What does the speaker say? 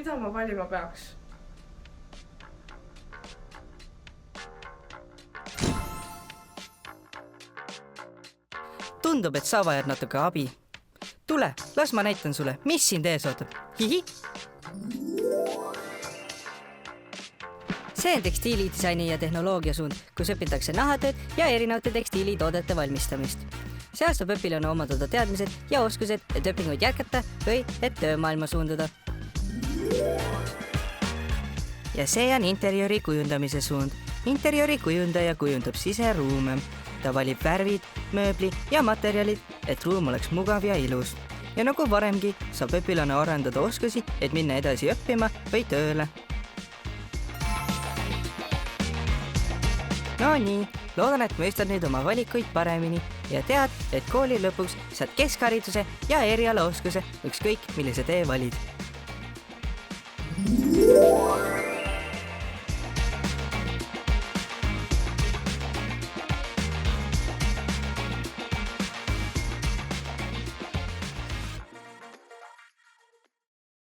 Mida ma valima peaks? Tundub, et sa vajad natuke abi. Tule, las ma näitan sulle, mis sind ees ootab. Hihi! See on tekstiilidisaini ja tehnoloogia suund, kus õpitakse nahatööd ja erinevate tekstiilitoodete valmistamist. Seal saab õpilane omandada teadmised ja oskused, et õpinguid jätkata või et töömaailma suunduda. Ja see on interjööri kujundamise suund. Interjööri kujundaja kujundab siseruume. Ta valib värvid, mööbli ja materjalid, et ruum oleks mugav ja ilus. Ja nagu varemgi, saab õpilane arendada oskusi, et minna edasi õppima või tööle. No nii, loodan, et mõistad nüüd oma valikuid paremini ja tead, et kooli lõpuks saad keskhariduse ja erialaoskuse ükskõik, millise tee valid.